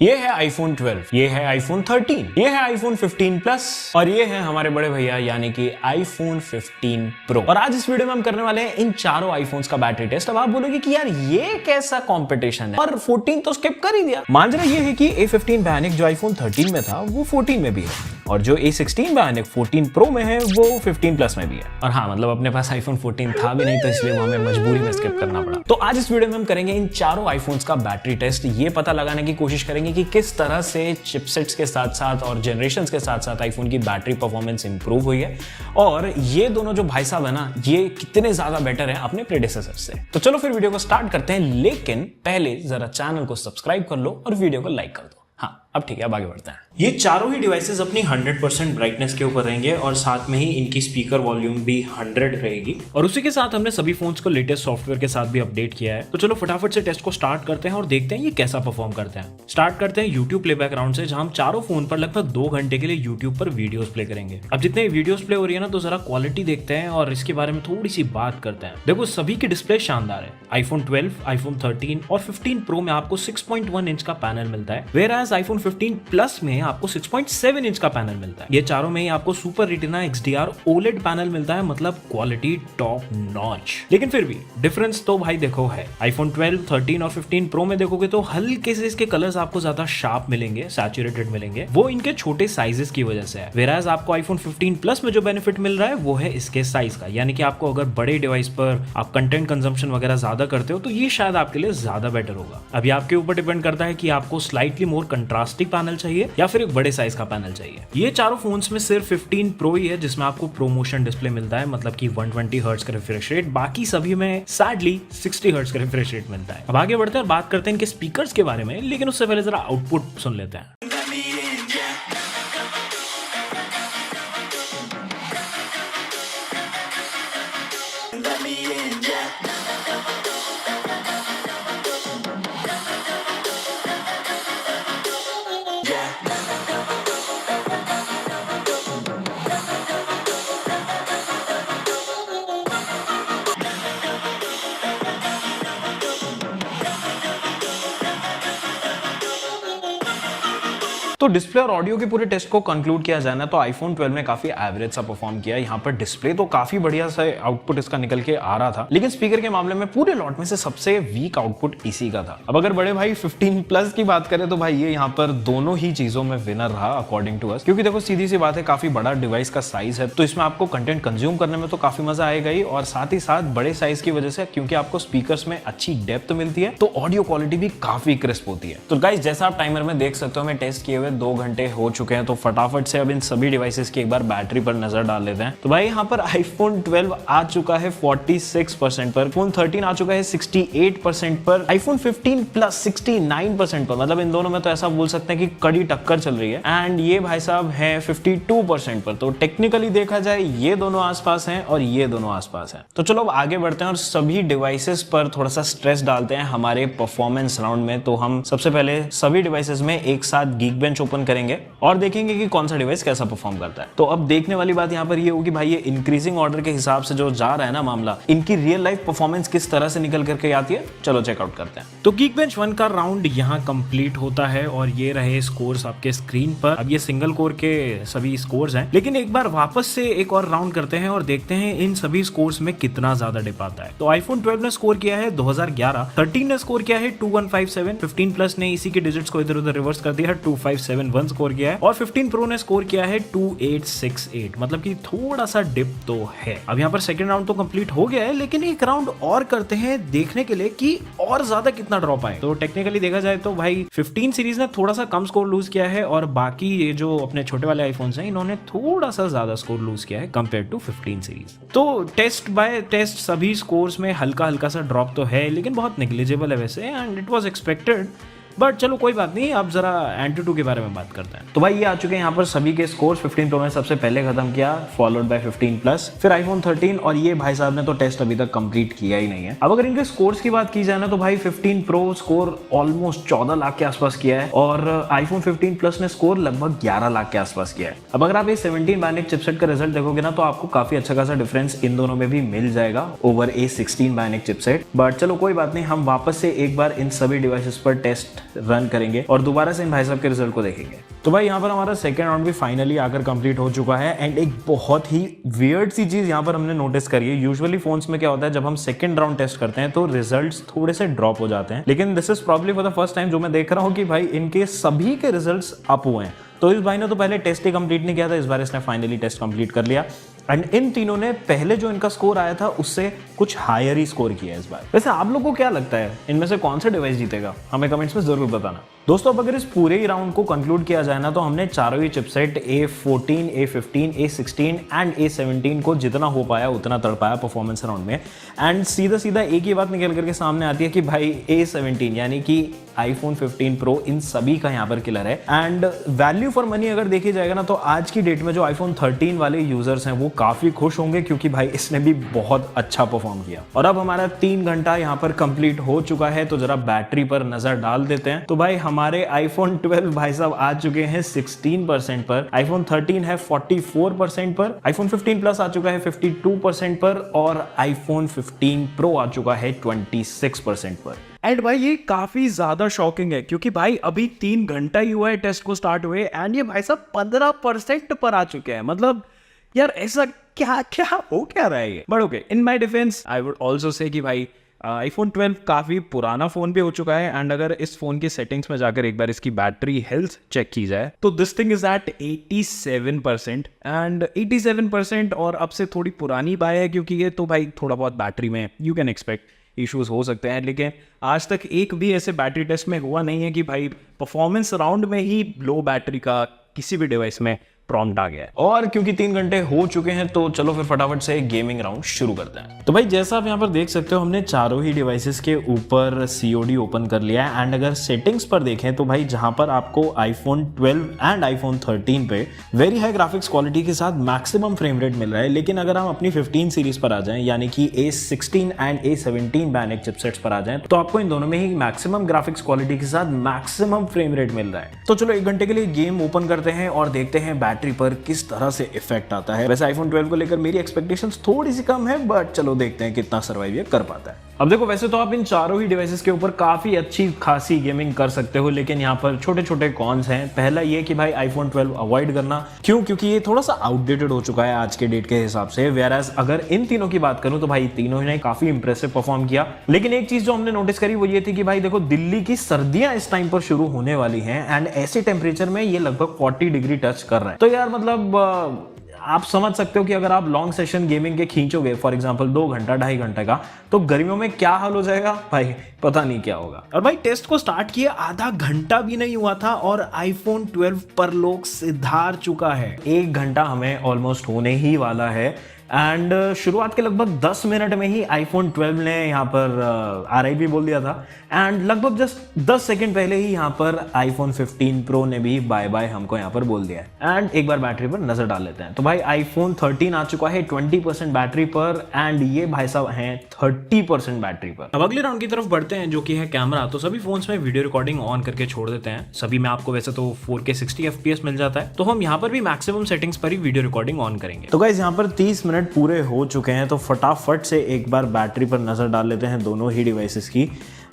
ये है iPhone 12, ये है iPhone 13, ये है iPhone 15 प्लस और ये है हमारे बड़े भैया यानी कि iPhone 15 Pro। और आज इस वीडियो में हम करने वाले हैं इन चारों iPhones का बैटरी टेस्ट। अब आप बोलोगे कि यार ये कैसा कंपटीशन है, और 14 तो स्किप कर ही दिया। मांझना ये है कि A15 Bionic जो iPhone 13 में था वो 14 में भी है, और जो A16 Bionic 14 Pro में है वो 15 प्लस में भी है। और हाँ, मतलब अपने पास iPhone 14 था भी नहीं, तो इसलिए वो हमें मजबूरी में स्किप करना पड़ा। तो आज इस वीडियो में हम करेंगे इन चारों iPhones का बैटरी टेस्ट, ये पता लगाने की कोशिश करेंगे कि किस तरह से चिपसेट्स के साथ साथ और जनरेशंस के साथ साथ आईफोन की बैटरी परफॉर्मेंस इंप्रूव हुई है, और ये दोनों जो भाई साहब है ना, ये कितने ज्यादा बेटर हैं अपने प्रेडेसेसर से। तो चलो फिर वीडियो को स्टार्ट करते हैं, लेकिन पहले जरा चैनल को सब्सक्राइब कर लो और वीडियो को लाइक कर दो। हाँ, अब ठीक है, अब आगे बढ़ते हैं। ये चारों ही डिवाइसेस अपनी 100% ब्राइटनेस के ऊपर रहेंगे, और साथ में ही इनकी स्पीकर वॉल्यूम भी 100 रहेगी, और उसी के साथ हमने सभी फोन्स को लेटेस्ट सॉफ्टवेयर के साथ भी अपडेट किया है। तो चलो फटाफट से टेस्ट को स्टार्ट करते हैं और देखते हैं ये कैसा परफॉर्म करते हैं। स्टार्ट करते हैं यूट्यूब प्लेबैक राउंड से, जहां हम चारों फोन पर लगभग 2 घंटे के लिए यूट्यूब पर वीडियोस प्ले करेंगे। अब जितने वीडियोस प्ले हो रही है ना, तो जरा क्वालिटी देखते हैं और इसके बारे में थोड़ी सी बात करते हैं। देखो, सभी की डिस्प्ले शानदार है। iPhone 12, iPhone 13 और 15 Pro में आपको 6.1 इंच का पैनल मिलता है, वेयरएज iPhone 15 प्लस में आपको 6.7 इंच का पैनल मिलता है। ये चारों में ही आपको super retina XDR OLED panel मिलता है, मतलब क्वालिटी टॉप नॉच। लेकिन फिर भी डिफरेंस तो भाई देखो है। iPhone 12, 13 और 15 Pro में देखोगे तो हल्के से इसके कलर्स आपको ज्यादा शार्प मिलेंगे, सैचुरेटेड मिलेंगे। वो इनके छोटे साइजेस की वजह से है। वेयरएज आपको iPhone 15 प्लस में जो बेनिफिट मिल रहा है वो है इसके साइज का, यानी कि आपको अगर बड़े डिवाइस पर आप कंटेंट कंजम्पशन वगैरह ज्यादा करते हो तो ये शायद आपके लिए ज्यादा बेटर होगा। अभी आपके ऊपर डिपेंड करता है कि आपको स्लाइटली मोर कंट्रास्टिंग पैनल चाहिए या फिर एक बड़े साइज का पैनल चाहिए। ये चारों फोन्स में सिर्फ 15 Pro ही है जिसमें आपको प्रोमोशन डिस्प्ले मिलता है, मतलब कि 120 हर्ट्ज का रिफ्रेश रेट। बाकी सभी में सैडली 60 हर्ट्ज का रिफ्रेश रेट मिलता है। अब आगे बढ़ते हैं, बात करते हैं इनके स्पीकर्स के बारे में, लेकिन उससे पहले जरा आउटपुट सुन लेते हैं। तो डिस्प्ले और ऑडियो के पूरे टेस्ट को कंक्लूड किया जाए ना, तो iPhone 12 ने काफी एवरेज सा परफॉर्म किया। यहाँ पर डिस्प्ले तो काफी बढ़िया सा आउटपुट इसका निकल के आ रहा था, लेकिन स्पीकर के मामले में पूरे लॉट में से सबसे वीक आउटपुट इसी का था। अब अगर बड़े भाई 15 प्लस की बात करें तो भाई ये यहाँ पर दोनों ही चीजों में विनर रहा अकॉर्डिंग टू अस, क्योंकि देखो सीधी सी बात है, काफी बड़ा डिवाइस का साइज है, तो इसमें आपको कंटेंट कंज्यूम करने में तो काफी मजा आएगा ही, और साथ ही साथ बड़े साइज की वजह से क्योंकि आपको स्पीकर्स में अच्छी डेप्थ मिलती है, तो ऑडियो क्वालिटी भी काफी क्रिस्प होती है। तो गाइस, जैसा आप टाइमर में देख सकते हो, मैं टेस्ट किए हुए 2 घंटे हो चुके हैं, तो फटाफट से अब इन सभी डिवाइसेस की एक बार बैटरी पर नजर डाल लेते हैं। तो भाई यहाँ पर iPhone 12 आ चुका है 46% पर, iPhone 13 आ चुका है 68% पर, iPhone 15 प्लस 69% पर, मतलब इन दोनों में तो ऐसा बोल सकते हैं कि कड़ी टक्कर चल रही है। एंड ये भाई साहब है 52% पर, तो टेक्निकली देखा जाए ये दोनों आसपास हैं और ये दोनों आसपास हैं। तो चलो अब आगे बढ़ते हैं और सभी डिवाइसेस पर थोड़ा सा स्ट्रेस डालते हैं हमारे परफॉर्मेंस राउंड में। तो हम सबसे पहले सभी डिवाइसेस में एक साथ Geekbench ओपन करेंगे और देखेंगे कि कौन सा डिवाइस कैसा परफॉर्म करता है। तो अब देखने वाली बात यहाँ पर ये होगी भाई, ये इंक्रीजिंग ऑर्डर के हिसाब से जो जा रहा है ना मामला, इनकी रियल लाइफ परफॉर्मेंस किस तरह से निकल करके आती है, चलो चेकआउट करते हैं। तो Geekbench 1 का राउंड यहाँ कंप्लीट होता है, और ये रहे स्कोर्स आपके स्क्रीन पर। अब ये सिंगल कोर के सभी स्कोर्स हैं, लेकिन एक बार वापस से एक और राउंड करते हैं और देखते हैं इन सभी स्कोर्स में कितना ज्यादा डिप आता है। तो iPhone 12 ने स्कोर किया है 2011, 13 ने स्कोर किया है 2157, 15 प्लस ने इसी के डिजिट्स को इधर उधर रिवर्स कर दिया है, 2571 स्कोर किया है, और 15 Pro ने स्कोर किया है 2868, मतलब कि थोड़ा सा डिप तो है। अब यहाँ पर सेकंड राउंड तो कंप्लीट हो गया है, लेकिन एक राउंड और करते हैं देखने के लिए कि और ज्यादा कितना ड्रॉप आए। तो टेक्निकली देखा जाए तो भाई 15 सीरीज ने थोड़ा सा कम स्कोर लूज किया है, और बाकी ये जो अपने छोटे वाले आईफोन्स हैं इन्होंने थोड़ा सा ज्यादा स्कोर लूज किया है कंपेयर टू 15 सीरीज। तो टेस्ट बाय टेस्ट सभी स्कोर्स में हल्का हल्का सा ड्रॉप तो है, लेकिन बहुत नेग्लिजिबल है वैसे, and it was expected. But चलो कोई बात नहीं, अब जरा Antutu के बारे में बात करते हैं। तो भाई ये आ चुके हैं यहाँ पर सभी के स्कोर्स। 15 Pro ने सबसे पहले खत्म किया, फॉलोड बाय 15 प्लस, फिर iPhone 13, और ये भाई साहब ने तो टेस्ट अभी तक कंप्लीट किया ही नहीं है। अब अगर इनके स्कोर्स की बात की जाए ना, तो भाई 15 Pro स्कोर ऑलमोस्ट 14 लाख के आसपास किया है, और iPhone 15 प्लस ने स्कोर लगभग 11 लाख के आसपास किया है। अब अगर आप ये 17 Bionic चिपसेट का रिजल्ट देखोगे ना, तो आपको काफी अच्छा खासा डिफरेंस इन दोनों में भी मिल जाएगा over A16 Bionic chipset. But चलो कोई बात नहीं, हम वापस से एक बार इन सभी डिवाइसेस पर टेस्ट रन करेंगे और दोबारा से इन भाई साहब के रिजल्ट को देखेंगे। तो भाई यहाँ पर हमारा सेकंड राउंड भी फाइनली आकर कंप्लीट हो चुका है एंड एक बहुत ही वियर्ड सी चीज यहाँ पर हमने नोटिस करी है। यूजुअली फोन्स में क्या होता है, जब हम सेकंड राउंड टेस्ट करते हैं तो रिजल्ट्स थोड़े से ड्रॉप हो जाते हैं, लेकिन this is probably for the first time जो मैं देख रहा हूँ कि भाई इनके सभी के रिजल्ट्स अप हुए हैं। तो इस भाई ने तो पहले टेस्ट ही कंप्लीट नहीं किया था, इस बार इसने फाइनली टेस्ट कंप्लीट कर लिया एंड इन तीनों ने पहले जो इनका स्कोर आया था उससे कुछ हायर ही स्कोर किया इस बार। वैसे आप लोगों को क्या लगता है इनमें से कौन सा डिवाइस जीतेगा, हमें कमेंट्स में जरूर बताना। दोस्तों अब अगर इस पूरे ही राउंड को कंक्लूड किया जाए ना तो हमने चारों ही chipset A14, A15, A16 and A17 को जितना हो पाया उतना तड़ पाया परफॉर्मेंस राउंड में एंड सीधा सीधा एक ही बात निकल करके सामने आती है कि भाई A17 यानी कि iPhone 15 Pro इन सभी का यहाँ पर किलर है एंड वैल्यू फॉर मनी अगर देखी जाएगा ना तो आज की डेट में जो iPhone 13 वाले यूजर्स हैं वो काफी खुश होंगे क्योंकि भाई इसने भी बहुत अच्छा परफॉर्म किया। और अब हमारा 3 घंटा यहाँ पर कंप्लीट हो चुका है तो जरा बैटरी पर नजर डाल देते हैं। तो भाई हमारे iPhone 12 भाई साहब आ चुके हैं 16% पर, iPhone 13 है 44% पर, iPhone 15 Plus आ चुका है 52% पर और iPhone 15 Pro आ चुका है 26% पर। एंड भाई ये काफी ज्यादा शॉकिंग है क्योंकि भाई अभी 3 घंटा ही हुआ है टेस्ट को स्टार्ट हुए एंड ये भाई साहब 15% पर आ चुके हैं। मतलब यार ऐसा क्या क्या हो क्या रहा है ये। But okay, in my defence I would also say कि भाई iPhone 12 काफी पुराना फोन भी हो चुका है एंड अगर इस फोन की सेटिंग्स में जाकर एक बार इसकी बैटरी हेल्थ चेक की जाए तो this thing is at 87% and 87% और अब से थोड़ी पुरानी बात है क्योंकि ये तो भाई थोड़ा बहुत बैटरी में यू कैन एक्सपेक्ट इश्यूज हो सकते हैं, लेकिन आज तक एक भी ऐसे बैटरी टेस्ट में हुआ नहीं है कि भाई परफॉर्मेंस राउंड में ही लो बैटरी का किसी भी डिवाइस में प्रॉम्प्ट आ गया है। और क्योंकि 3 घंटे हो चुके हैं तो चलो फिर फटाफट से गेमिंग राउंड शुरू करते हैं। तो भाई जैसा आप यहाँ पर देख सकते हो हमने चारों ही डिवाइसेस के ऊपर COD ओपन कर लिया है एंड अगर सेटिंग्स पर देखें तो भाई जहां पर आपको iPhone 12 एंड iPhone 13 पे वेरी हाई ग्राफिक्स क्वालिटी के साथ मैक्सिमम फ्रेम रेट मिल रहा है, लेकिन अगर हम अपनी 15 सीरीज पर आ जाएं यानी कि A16 and A17 bionic chipsets पर आ जाएं तो आपको इन दोनों में ही मैक्सिमम ग्राफिक्स क्वालिटी के साथ मैक्सिमम फ्रेम रेट मिल रहा है। तो चलो 1 घंटे के लिए गेम ओपन करते हैं और देखते हैं बैटरी पर किस तरह से इफेक्ट आता है। वैसे iPhone 12 को लेकर मेरी एक्सपेक्टेशंस थोड़ी सी कम है बट चलो देखते हैं कितना सर्वाइव ये कर पाता है। अब देखो वैसे तो आप इन चारों ही डिवाइसेस के ऊपर काफी अच्छी खासी गेमिंग कर सकते हो, लेकिन यहाँ पर छोटे छोटे कॉन्स हैं। पहला ये कि भाई iPhone 12 अवॉइड करना, क्यों? क्योंकि ये थोड़ा सा आउटडेटेड हो चुका है आज के डेट के हिसाब से। वेयरएज अगर इन तीनों की बात करूं तो भाई तीनों ने काफी इंप्रेसिव परफॉर्म किया, लेकिन एक चीज जो हमने नोटिस करी वो ये थी कि भाई देखो दिल्ली की सर्दियां इस टाइम पर शुरू होने वाली हैं एंड ऐसे टेम्परेचर में ये लगभग 40 डिग्री टच कर रहा है। तो यार मतलब आप समझ सकते हो कि अगर आप लॉन्ग सेशन गेमिंग के खींचोगे फॉर एग्जांपल 2 घंटा 2.5 घंटे का, तो गर्मियों में क्या हाल हो जाएगा भाई पता नहीं क्या होगा। और भाई टेस्ट को स्टार्ट किए आधा घंटा भी नहीं हुआ था और iPhone 12 पर लोग सिधार चुका है। 1 घंटा हमें ऑलमोस्ट होने ही वाला है एंड शुरुआत के लगभग 10 मिनट में ही iPhone 12 ने यहाँ पर RIP बोल दिया था एंड लगभग जस्ट 10 सेकंड पहले ही यहाँ पर iPhone 15 Pro ने भी बाय बाय हमको यहाँ पर बोल दिया है। एंड एक बार बैटरी पर नजर डाल लेते हैं। तो भाई iPhone 13 आ चुका है 20% बैटरी पर एंड ये भाई साहब हैं 30% बैटरी पर। अब अगले राउंड की तरफ बढ़ते हैं जो कि है कैमरा। तो सभी फोन्स में वीडियो रिकॉर्डिंग ऑन करके छोड़ देते हैं। सभी में आपको वैसे तो 4K 60 FPS मिल जाता है, तो हम यहाँ पर भी मैक्सिमम सेटिंग्स पर ही वीडियो रिकॉर्डिंग ऑन करेंगे। तो गाइस यहाँ पर 30 मिनट पूरे हो चुके हैं, तो फटाफट से एक बार बैटरी पर नजर डाल लेते हैं दोनों ही डिवाइसेस की।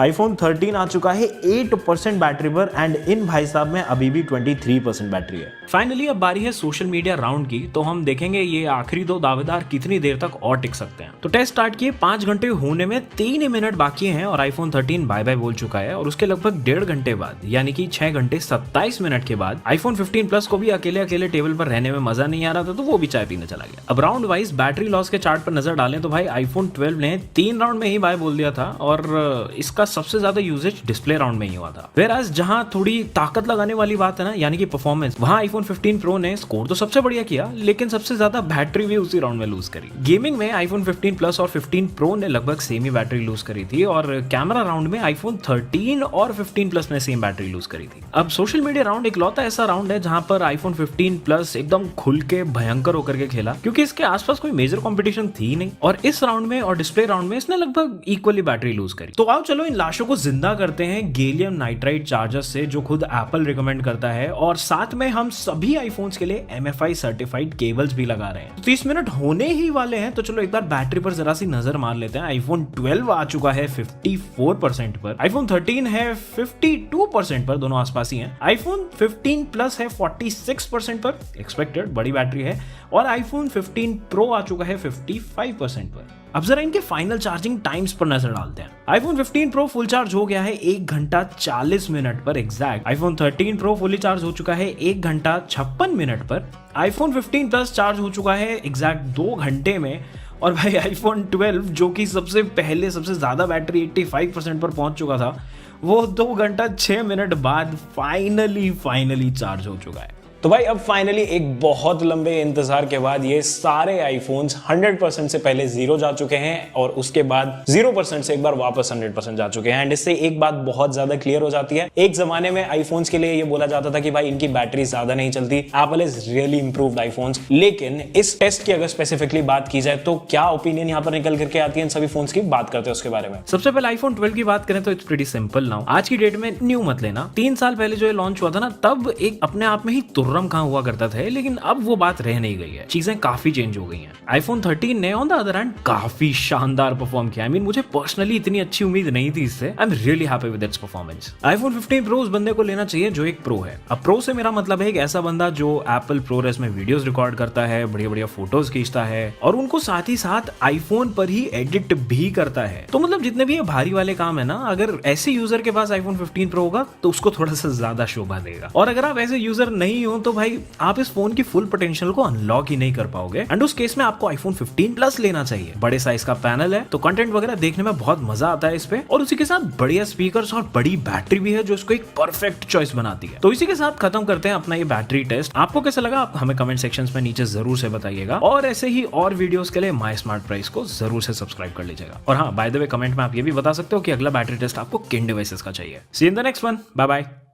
iPhone 13 आ चुका है 8% बैटरी पर एंड इन भाई साहब में अभी भी 23% बैटरी है। फाइनली अब बारी है सोशल मीडिया राउंड की, तो हम देखेंगे ये आखिरी 2 दावेदार कितनी देर तक और टिक सकते हैं। तो टेस्ट स्टार्ट किए 5 घंटे होने में 3 मिनट बाकी हैं और iPhone 13 बाय बाय बोल चुका है और उसके लगभग 1.5 घंटे बाद यानी कि 6 घंटे 27 मिनट के बाद iPhone 15 Plus को भी अकेले अकेले टेबल पर रहने में मजा नहीं आ रहा था, तो वो भी चाय पीने चला गया। अब राउंड वाइज बैटरी लॉस के चार्ट पर नजर डालें तो भाई iPhone 12 ने 3 राउंड में ही बाय बोल दिया था और इसका सबसे ज्यादा यूजेज डिस्प्ले राउंड में ही हुआ था। वेयरएज जहां थोड़ी ताकत लगाने वाली बात है ना, यानी कि परफॉर्मेंस, वहां iPhone 15 Pro ने स्कोर तो सबसे बढ़िया किया, लेकिन सबसे ज्यादा बैटरी भी उसी राउंड में लूज करी। गेमिंग में iPhone 15 Plus और 15 Pro ने लगभग सेम ही बैटरी लूज करी थी और कैमरा राउंड में iPhone 13 और 15 Plus ने सेम बैटरी लूज करी थी। अब सोशल मीडिया राउंड एक लौता ऐसा राउंड है जहां पर iPhone 15 Plus एकदम खुल के भयंकर होकर के खेला, क्योंकि इसके आसपास कोई मेजर कंपटीशन थी नहीं और इस राउंड में और डिस्प्ले राउंड में इसने लगभग इक्वली बैटरी लूज करी। तो आओ चलो इन लाशों को जिंदा करते हैं गैलियम नाइट्राइड चार्जर्स से, जो खुद एप्पल रिकमेंड करता है, और साथ में हम सभी आईफोन्स के लिए MFI सर्टिफाइड केबल्स भी लगा रहे हैं। 30 मिनट होने ही वाले हैं, तो चलो एक बार बैटरी पर जरा सी नजर मार लेते हैं। आईफोन 12 आ चुका है 54% पर, आईफोन 13 है 52% पर, दोनों आसपास ही हैं। आईफोन 15 प्लस है 46% पर, एक्सपेक्टेड, बड़ी बैटरी है, और आईफोन 15 प्रो आ चुका है 55% पर। अब जरा इनके फाइनल चार्जिंग टाइम्स पर नजर डालते हैं। आईफोन 15 प्रो फुल चार्ज हो गया है 1 घंटा 40 मिनट पर exact. IPhone 13 pro fully charge हो चुका है 1 घंटा 56 मिनट पर। आईफोन 15 प्लस चार्ज हो चुका है एग्जैक्ट 2 घंटे में। और भाई आईफोन 12 जो कि सबसे पहले सबसे ज्यादा बैटरी 85% पर पहुंच चुका था, वो 2 घंटा 6 मिनट बाद फाइनली चार्ज हो चुका है। तो भाई अब फाइनली एक बहुत लंबे इंतजार के बाद ये सारे आईफोन्स 100% से पहले 0 जा चुके हैं, और उसके बाद 0% से एक बार वापस 100% जा चुके हैं। एंड इससे एक बात बहुत ज्यादा क्लियर हो जाती है। एक जमाने में आईफोन्स के लिए ये बोला जाता था कि भाई इनकी बैटरी ज्यादा नहीं चलती, Apple is really improved iPhones. लेकिन इस टेस्ट की अगर स्पेसिफिकली बात की जाए तो क्या ओपिनियन यहाँ पर निकल करके आती है इन सभी फोन्स की, बात करते हैं उसके बारे में। सबसे पहले आईफोन 12 की बात करें तो इट्स प्रीटी सिंपल नाउ। आज की डेट में न्यू मत लेना। 3 साल पहले जो ये लॉन्च हुआ था ना, तब एक अपने आप में ही तुर्रम कहां हुआ करता था, लेकिन अब वो बात रह नहीं गई है। चीजें काफी चेंज हो गई हैं। आईफोन 13 ने ऑन द अदर हैंड काफी शानदार परफॉर्म किया। मुझे पर्सनली इतनी अच्छी उम्मीद नहीं थी इससे। I am really happy with its performance. IPhone 15 pro उस बंदे को लेना चाहिए जो एक प्रो है। अब प्रो से मेरा मतलब है एक ऐसा बंदा जो एप्पल प्रोरेस में वीडियोस रिकॉर्ड करता है, बढ़िया फोटोज खींचता है, और उनको साथ ही साथ आईफोन पर ही एडिट भी करता है। तो मतलब जितने भी ये भारी वाले काम है ना, अगर ऐसे यूजर के पास आईफोन 15 प्रो होगा तो उसको थोड़ा सा ज्यादा शोभा देगा। और अगर आप ऐसे यूजर नहीं हो तो भाई आप इस फोन की फुल पोटेंशियल को अनलॉक ही नहीं कर पाओगे। एंड उस केस में आपको आईफोन 15 प्लस लेना चाहिए। बड़े साइज का पैनल है, तो कंटेंट वगैरह देखने में बहुत मजा आता है इस पे, और उसी के साथ बढ़िया स्पीकर्स और बड़ी बैटरी भी है जो इसको एक परफेक्ट चॉइस बनाती है। तो इसी के साथ खत्म करते हैं अपना ये बैटरी टेस्ट। आपको कैसा लगा आप हमें कमेंट सेक्शंस में नीचे जरूर से बताइएगा, और ऐसे ही और वीडियोस के लिए माय स्मार्ट प्राइस को जरूर से सब्सक्राइब कर लीजिएगा। और हाँ, बाय द वे कमेंट में आप ये भी बता सकते हो कि अगला बैटरी टेस्ट आपको किन डिवाइसेस का चाहिए। See in the next one, bye bye.